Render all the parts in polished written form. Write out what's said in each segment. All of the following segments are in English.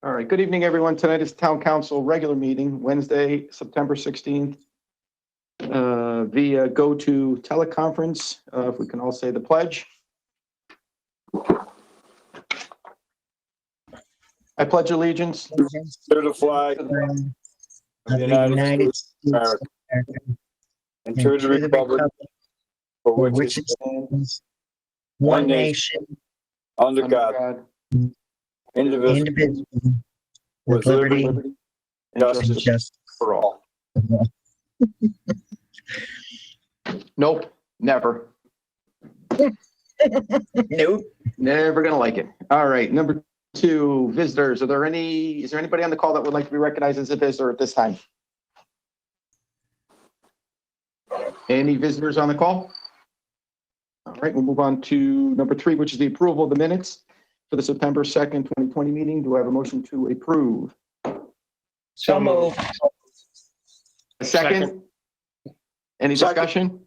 All right, good evening, everyone. Tonight is Town Council regular meeting, Wednesday, September 16th, via GoTo teleconference. If we can all say the pledge. I pledge allegiance to the flag of of the United States of America and to the republic for which it stands, one nation, under God, indivisible, with liberty and justice for all. Nope, never. Nope. Never gonna like it. All right, number 2, visitors. Is there anybody on the call that would like to be recognized as a visitor at this time? Any visitors on the call? All right, we'll move on to number 3, which is the approval of the minutes for the September 2nd, 2020 meeting. Do I have a motion to approve? So moved. A second? Any discussion?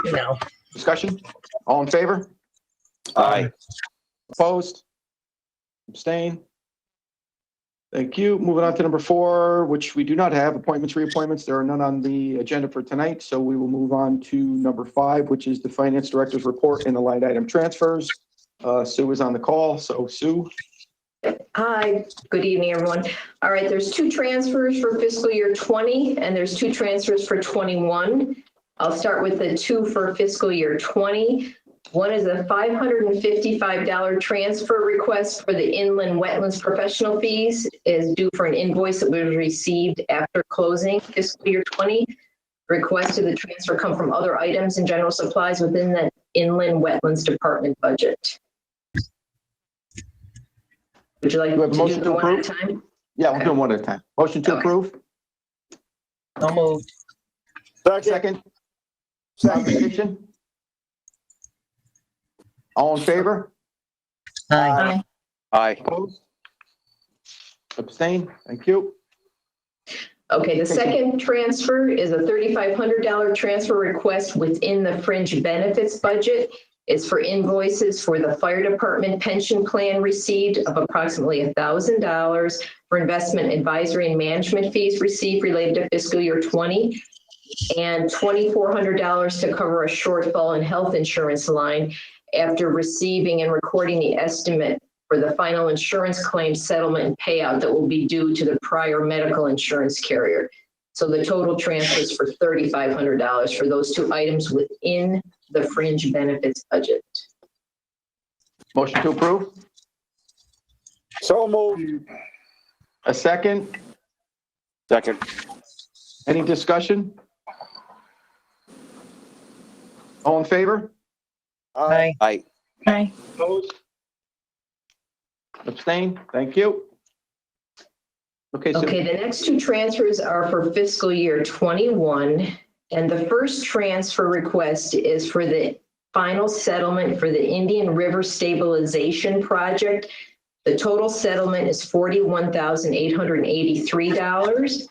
No. Discussion? All in favor? Aye. Opposed? Abstain? Thank you. Moving on to number 4, which we do not have, appointments, reappointments. There are none on the agenda for tonight, so we will move on to number 5, which is the finance director's report and the line item transfers. Sue is on the call, so Sue. Hi, good evening, everyone. All right, there's 2 transfers for fiscal year 20 and there's 2 transfers for 21. I'll start with the 2 for fiscal year 20. One is a $555 transfer request for the inland wetlands professional fees is due for an invoice that was received after closing fiscal year 20. Request of the transfer come from other items and general supplies within the inland wetlands department budget. Would you like Do we have a to motion do to them one at a approve? time? Yeah, we'll do them one at a time. Motion to Okay. approve? So moved. Second. Conversation? All in favor? Aye. Aye. Opposed? Abstain? Thank you. Okay, the second transfer is a $3,500 transfer request within the fringe benefits budget. It's for invoices for the fire department pension plan received of approximately $1,000 for investment advisory and management fees received related to fiscal year 20, and $2,400 to cover a shortfall in health insurance line after receiving and recording the estimate for the final insurance claim settlement and payout that will be due to the prior medical insurance carrier. So the total transfer is for $3,500 for those 2 items within the fringe benefits budget. Motion to approve? So moved. A second? Second. Any discussion? All in favor? Aye. Aye. Aye. Opposed? Abstain? Thank you. Okay, so Okay, the next 2 transfers are for fiscal year 21. And the first transfer request is for the final settlement for the Indian River Stabilization Project. The total settlement is $41,883.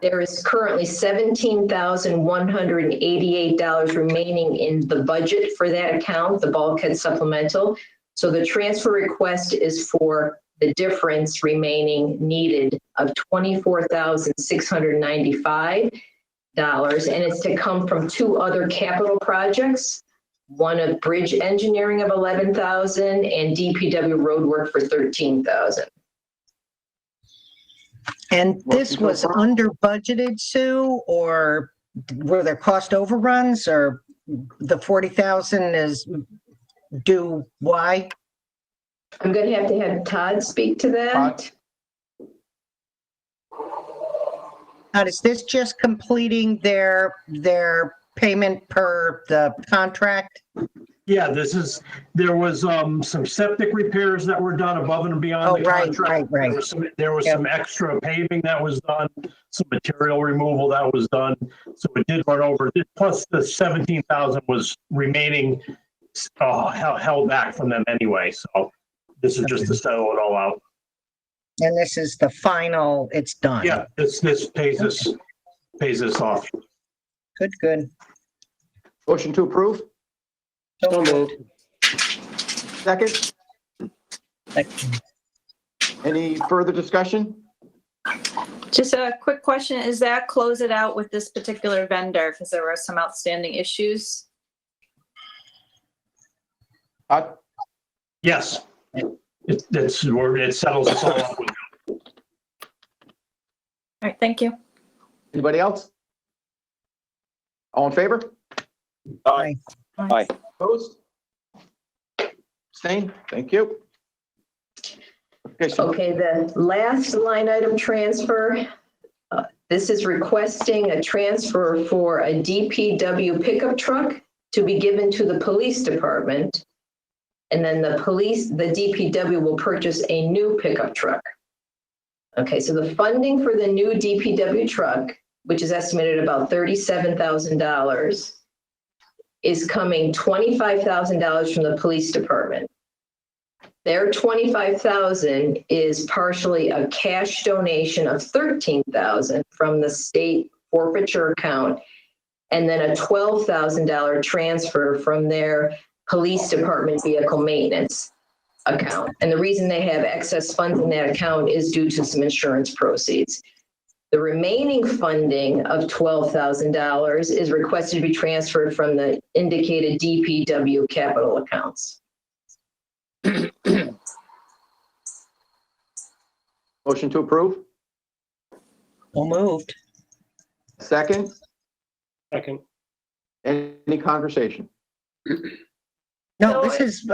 There is currently $17,188 remaining in the budget for that account, the bulkhead supplemental. So the transfer request is for the difference remaining needed of $24,695. And it's to come from 2 other capital projects, one of bridge engineering of $11,000 and DPW road work for $13,000. And this was under budgeted, Sue, or were there cost overruns, or the 40,000 is due why? I'm going to have Todd speak to that. Todd? Now, is this just completing their payment per the contract? Yeah, there was some septic repairs that were done above and beyond Oh, the right. contract. There was some extra paving that was done, some material removal that was done. So it did run over, plus the 17,000 was remaining, held back from them anyway. So this is just to settle it all out. And this is the final, it's done. Yeah, this pays us off. Good. motion to approve? So moved. Second? Any further discussion? Just a quick question, is that close it out with this particular vendor? Because there were some outstanding issues. Yes. It's where it settles us all up with. All right, thank you. Anybody else? All in favor? Aye. Aye. Opposed? Abstained? Thank you. Okay, so Okay, the last line item transfer, this is requesting a transfer for a DPW pickup truck to be given to the police department. And then the DPW will purchase a new pickup truck. Okay, so the funding for the new DPW truck, which is estimated about $37,000, is coming $25,000 from the police department. Their $25,000 is partially a cash donation of $13,000 from the state forfeiture account, and then a $12,000 transfer from their police department vehicle maintenance account. And the reason they have excess funds in that account is due to some insurance proceeds. The remaining funding of $12,000 is requested to be transferred from the indicated DPW capital accounts. motion to approve? So moved. Second? Second. Any conversation? No, this is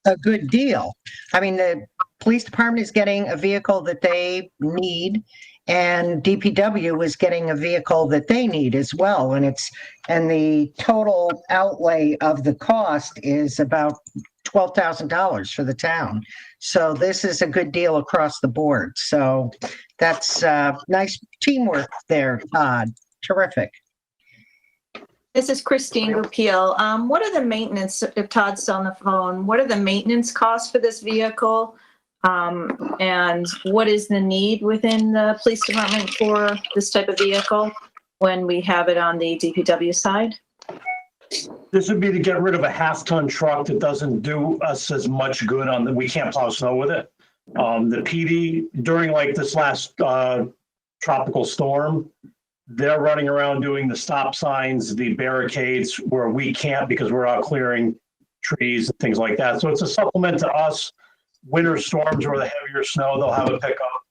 a good deal. I mean, the police department is getting a vehicle that they need, and DPW is getting a vehicle that they need as well. And the total outlay of the cost is about $12,000 for the town. So this is a good deal across the board. So that's nice teamwork there, Todd. Terrific. This is Christine Goupil. What are the maintenance, if Todd's still on the phone, what are the maintenance costs for this vehicle? And what is the need within the police department for this type of vehicle when we have it on the DPW side? This would be to get rid of a half-ton truck that doesn't do us as much good we can't plow snow with it. The PD, during like this last tropical storm, they're running around doing the stop signs, the barricades where we can't because we're out clearing trees and things like that. So it's a supplement to us. Winter storms or the heavier snow, they'll have a pickup.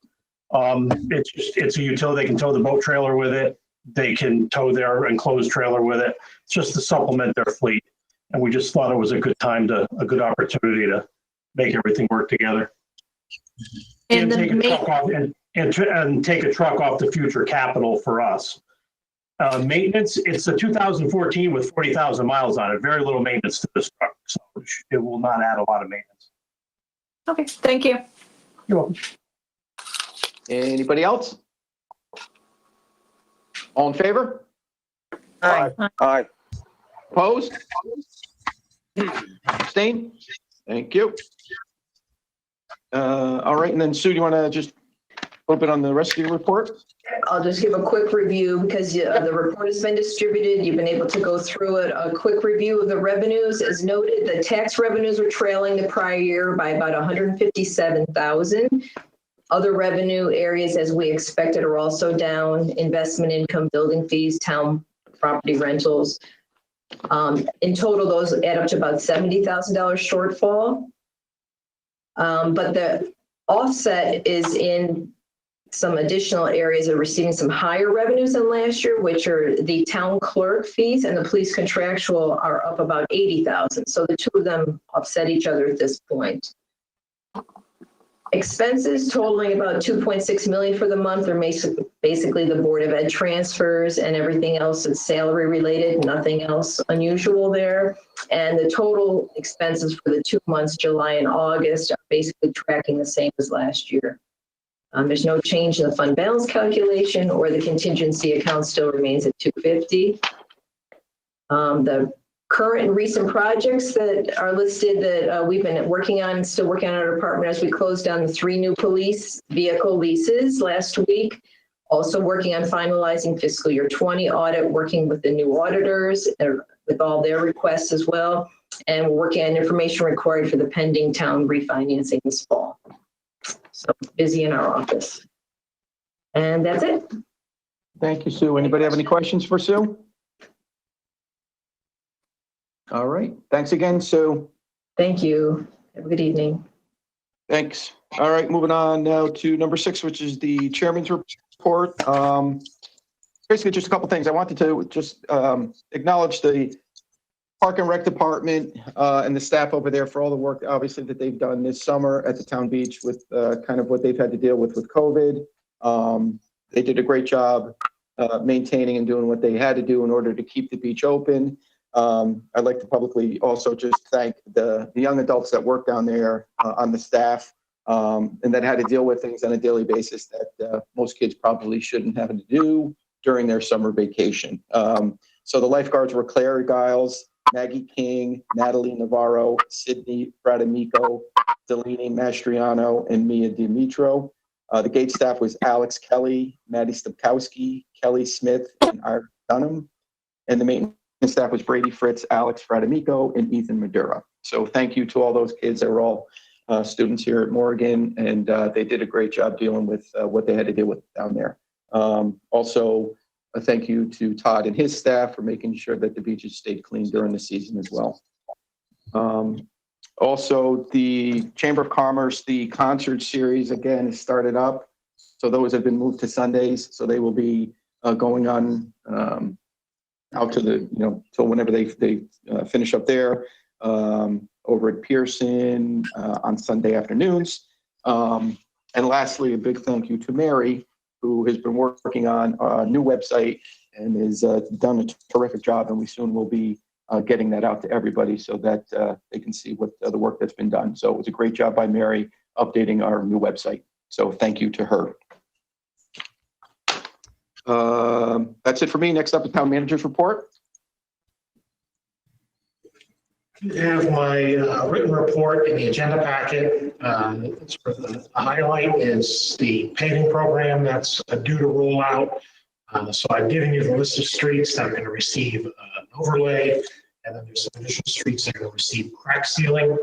It's a utility. They can tow the boat trailer with it. They can tow their enclosed trailer with it. It's just to supplement their fleet. And we just thought it was a good opportunity to make everything work together. And take a truck off and take a truck off the future capital for us. Maintenance, it's a 2014 with 40,000 miles on it. Very little maintenance to this truck. So it will not add a lot of maintenance. Okay, thank you. You're welcome. Anybody else? All in favor? Aye. Aye. Opposed? Abstained? Thank you. All right, and then Sue, do you want to just open on the rest of your report? I'll just give a quick review because the report has been distributed. You've been able to go through it. A quick review of the revenues. As noted, the tax revenues were trailing the prior year by about $157,000. Other revenue areas, as we expected, are also down. Investment income, building fees, town property rentals. In total, those add up to about $70,000 shortfall. But the offset is in some additional areas of receiving some higher revenues than last year, which are the town clerk fees and the police contractual are up about $80,000. So the two of them offset each other at this point. Expenses totaling about $2.6 million for the month are basically the Board of Ed transfers and everything else is salary related, nothing else unusual there. And the total expenses for the 2 months, July and August, are basically tracking the same as last year. There's no change in the fund balance calculation or the contingency account still remains at $250. The current and recent projects that are listed that we've been working on, still working on our department as we closed down the 3 new police vehicle leases last week. Also working on finalizing fiscal year 20 audit, working with the new auditors with all their requests as well. And we're working on information required for the pending town refinancing this fall. So busy in our office. And that's it. Thank you, Sue. Anybody have any questions for Sue? All right. Thanks again, Sue. Thank you. Have a good evening. Thanks. All right, moving on now to number 6, which is the chairman's report. Basically, just a couple things. I wanted to just acknowledge the Park and Rec Department and the staff over there for all the work, obviously, that they've done this summer at the town beach with kind of what they've had to deal with COVID. They did a great job maintaining and doing what they had to do in order to keep the beach open. I'd like to publicly also just thank the young adults that work down there on the staff and that had to deal with things on a daily basis that most kids probably shouldn't have to do during their summer vacation. So the lifeguards were Claire Giles, Maggie King, Natalie Navarro, Sydney Fratamico, Delaney Mastriano, and Mia Dimitro. The gate staff was Alex Kelly, Maddie Stupkowski, Kelly Smith, and Art Dunham. And the maintenance staff was Brady Fritz, Alex Fratamico, and Ethan Madura. So thank you to all those kids that were all students here at Morgan, and they did a great job dealing with what they had to deal with down there. Also, a thank you to Todd and his staff for making sure that the beaches stayed clean during the season as well. Also, the Chamber of Commerce, the concert series again has started up. So those have been moved to Sundays. So they will be going on out to the, till whenever they finish up there over at Pearson on Sunday afternoons. And lastly, a big thank you to Mary, who has been working on a new website and has done a terrific job. And we soon will be getting that out to everybody so that they can see what the work that's been done. So it was a great job by Mary updating our new website. So thank you to her. That's it for me. Next up, the town manager's report. I have my written report in the agenda packet. Sort of the highlight is the paving program that's due to roll out. So I've given you the list of streets that are going to receive an overlay, and then there's some additional streets that are going to receive crack sealing.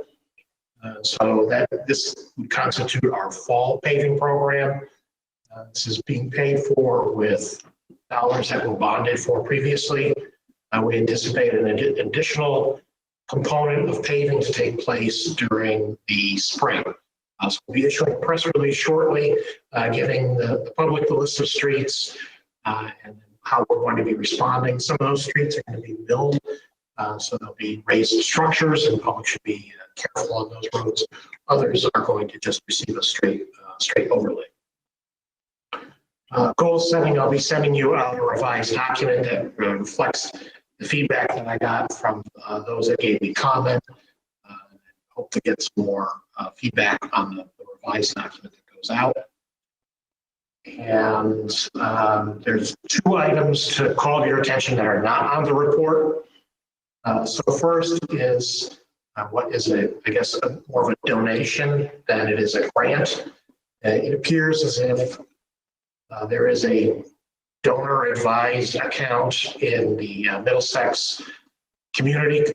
So this would constitute our fall paving program. This is being paid for with dollars that were bonded for previously. We anticipate an additional component of paving to take place during the spring. So we'll be issuing a press release shortly, giving the public the list of streets and how we're going to be responding. Some of those streets are going to be milled, so there'll be raised structures, and the public should be careful on those roads. Others are going to just receive a straight overlay. Goal setting, I'll be sending you out a revised document that reflects the feedback that I got from those that gave me comment. Hope to get some more feedback on the revised document that goes out. And there's 2 items to call to your attention that are not on the report. So first is what is more of a donation than it is a grant. It appears as if there is a donor advised account in the Middlesex Community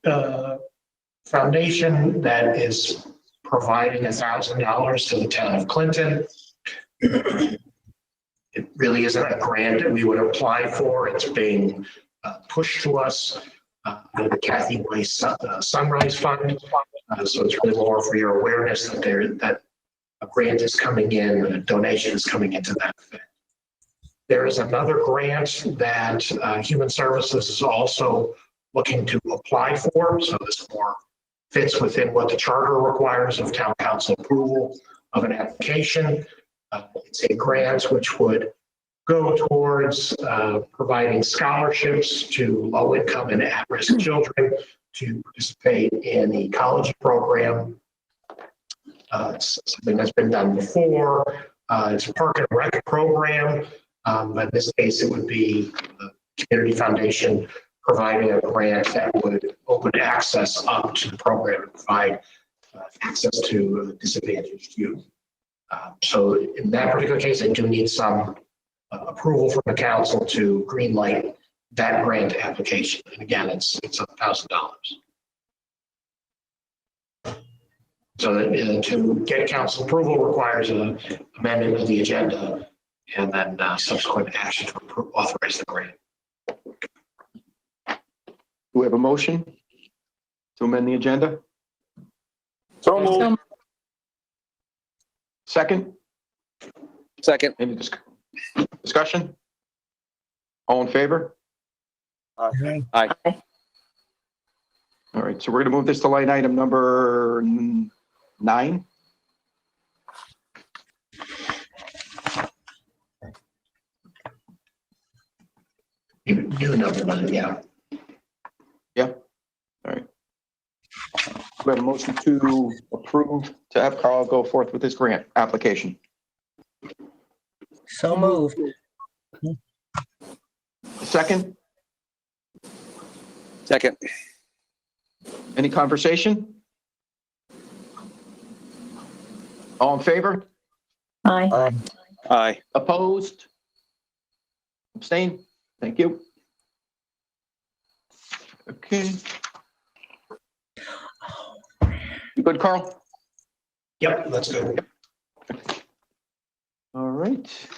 Foundation that is providing $1,000 to the town of Clinton. It really isn't a grant that we would apply for. It's being pushed to us under the Kathy Weiss Sunrise Fund. So it's really more for your awareness that a grant is coming in, a donation is coming into that effect. There is another grant that Human Services is also looking to apply for. So this more fits within what the charter requires of town council approval of an application. It's a grant which would go towards providing scholarships to low-income and at-risk children to participate in the college program. It's something that's been done before. It's a park and rec program. But in this case, it would be the Community Foundation providing a grant that would open access up to the program and provide access to disadvantaged youth. So in that particular case, I do need some approval from the council to greenlight that grant application. And again, it's $1,000. So that to get council approval requires an amendment of the agenda and then subsequent action to authorize the grant. Do we have a motion to amend the agenda? So moved. So Second? Second. Any discussion? All in favor? Aye. Aye. All right, so we're going to move this to line item number 9. New number, yeah. All right. We have a motion to approve to have Carl go forth with his grant application. So moved. Second, Second. any conversation? All in favor? Aye. Aye. Opposed? Abstain? Thank you. Okay. You good, Carl? Yep, that's good. All right.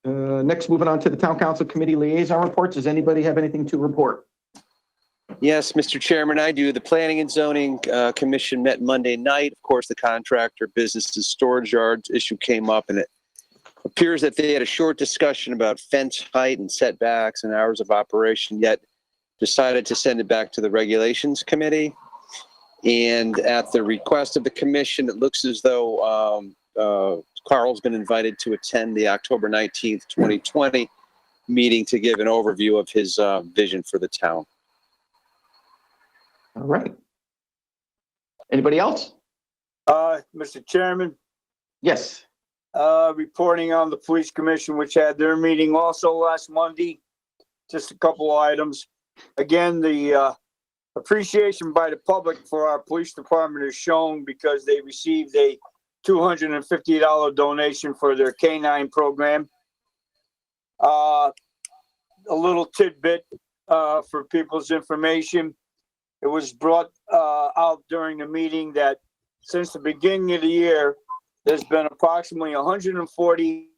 Next, moving on to the Town Council Committee Liaison Reports. Does anybody have anything to report? Yes, Mr. Chairman, I do. The Planning and Zoning Commission met Monday night. Of course, the contractor businesses storage yards issue came up, and it appears that they had a short discussion about fence height and setbacks and hours of operation, yet decided to send it back to the Regulations Committee. And at the request of the commission, it looks as though Carl's been invited to attend the October 19th, 2020 meeting to give an overview of his vision for the town. All right. Anybody else? Mr. Chairman, Yes. reporting on the police commission, which had their meeting also last Monday. Just a couple of items. Again, the appreciation by the public for our police department is shown because they received a $250 donation for their K-9 program. A little tidbit for people's information. It was brought out during the meeting that since the beginning of the year, there's been approximately 140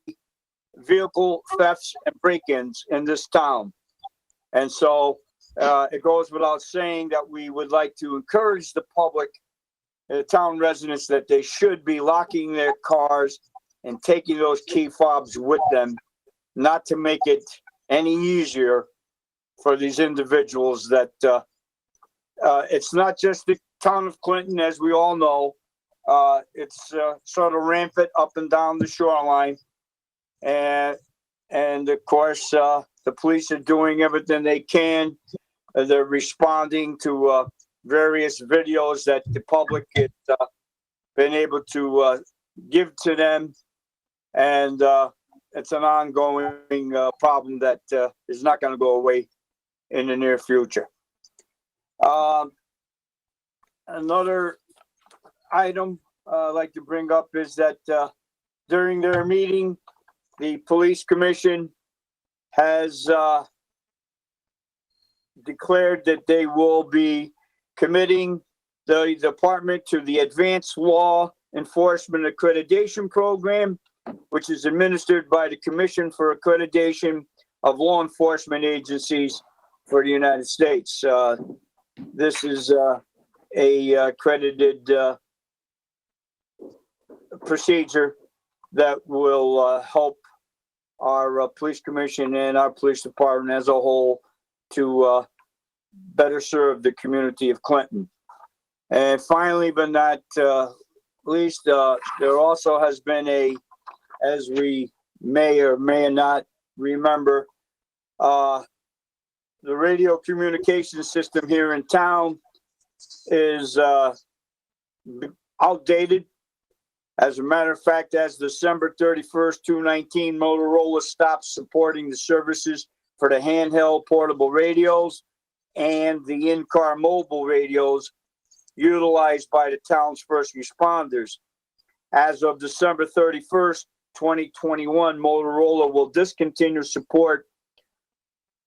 vehicle thefts and break-ins in this town. And so it goes without saying that we would like to encourage the public, the town residents, that they should be locking their cars and taking those key fobs with them, not to make it any easier for these individuals that it's not just the town of Clinton, as we all know. It's sort of rampant up and down the shoreline. And of course, the police are doing everything they can. They're responding to various videos that the public has been able to give to them. And it's an ongoing problem that is not going to go away in the near future. Another item I'd like to bring up is that during their meeting, the police commission has declared that they will be committing the department to the Advanced Law Enforcement Accreditation Program, which is administered by the Commission for Accreditation of Law Enforcement Agencies for the United States. This is a accredited procedure that will help our police commission and our police department as a whole to better serve the community of Clinton. And finally, but not least, there also has been as we may or may not remember, the radio communication system here in town is outdated. As a matter of fact, as December 31st, 2019, Motorola stopped supporting the services for the handheld portable radios and the in-car mobile radios utilized by the town's first responders. As of December 31st, 2021, Motorola will discontinue support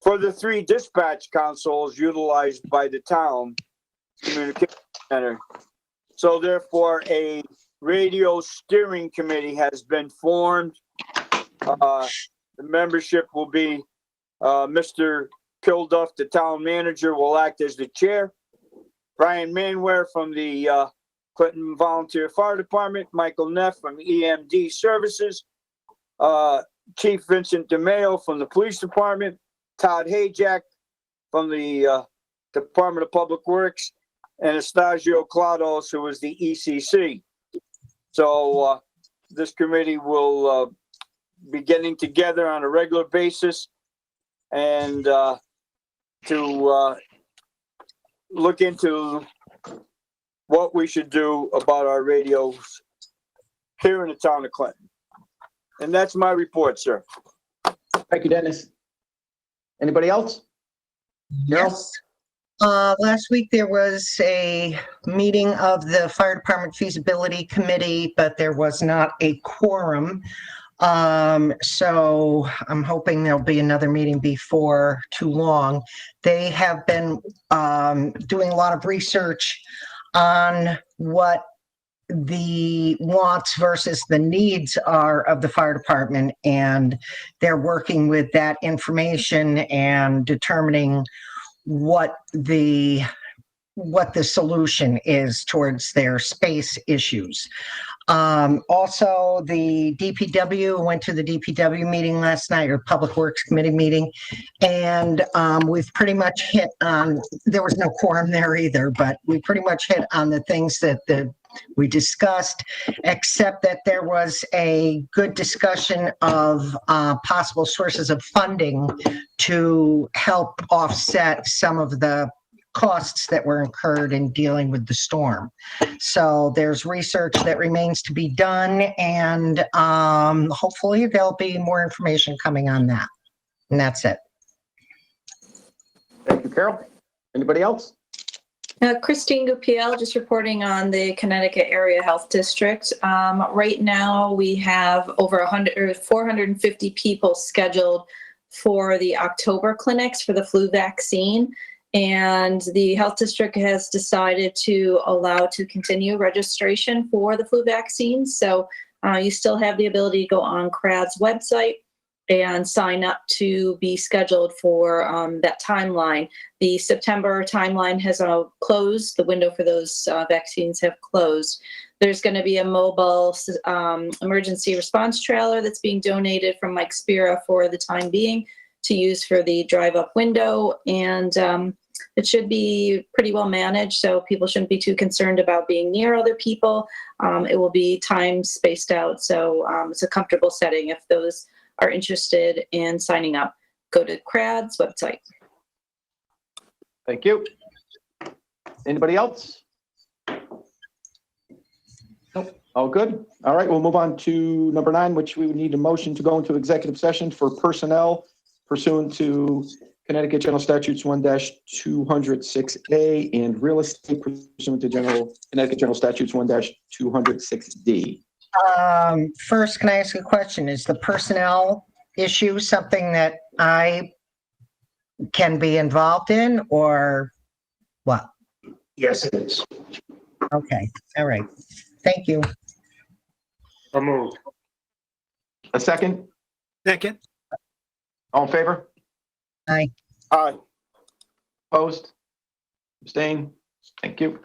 for the 3 dispatch consoles utilized by the town communication center. So therefore, a radio steering committee has been formed. The membership will be Mr. Kilduff, the town manager, will act as the chair. Brian Manware from the Clinton Volunteer Fire Department, Michael Neff from EMD Services, Chief Vincent DeMeo from the Police Department, Todd Hayjack from the Department of Public Works, and Estagio Clados, who is the ECC. So this committee will be getting together on a regular basis and to look into what we should do about our radios here in the town of Clinton. And that's my report, sir. Thank you, Dennis. Anybody else? Carol? Yes. Last week there was a meeting of the Fire Department Feasibility Committee, but there was not a quorum. So I'm hoping there'll be another meeting before too long. They have been doing a lot of research on what the wants versus the needs are of the fire department, and they're working with that information and determining what the solution is towards their space issues. Also, the DPW, went to the DPW meeting last night, or Public Works Committee meeting, and we've pretty much hit on, there was no quorum there either, but we pretty much hit on the things that we discussed, except that there was a good discussion of possible sources of funding to help offset some of the costs that were incurred in dealing with the storm. So there's research that remains to be done, and hopefully there'll be more information coming on that. And that's it. Thank you, Carol. Anybody else? Christine Gupiel, just reporting on the Connecticut Area Health District. Right now, we have over 450 people scheduled for the October clinics for the flu vaccine. And the health district has decided to allow to continue registration for the flu vaccine. So you still have the ability to go on CRAD's website and sign up to be scheduled for that timeline. The September timeline has closed. The window for those vaccines have closed. There's going to be a mobile emergency response trailer that's being donated from Mike Spira for the time being to use for the drive-up window. And it should be pretty well managed, so people shouldn't be too concerned about being near other people. It will be time spaced out, so it's a comfortable setting. If those are interested in signing up, go to CRAD's website. Thank you. Anybody else? Nope. All good. All right, we'll move on to number 9, which we would need a motion to go into executive session for personnel pursuant to Connecticut General Statutes 1-206A and real estate pursuant to Connecticut General Statutes 1-206D. First, can I ask a question? Is the personnel issue something that I can be involved in, or what? Yes, it is. Okay, all right. Thank you. I'll move. A second? Second. All in favor? Aye. Aye. Opposed? Abstain? Thank you.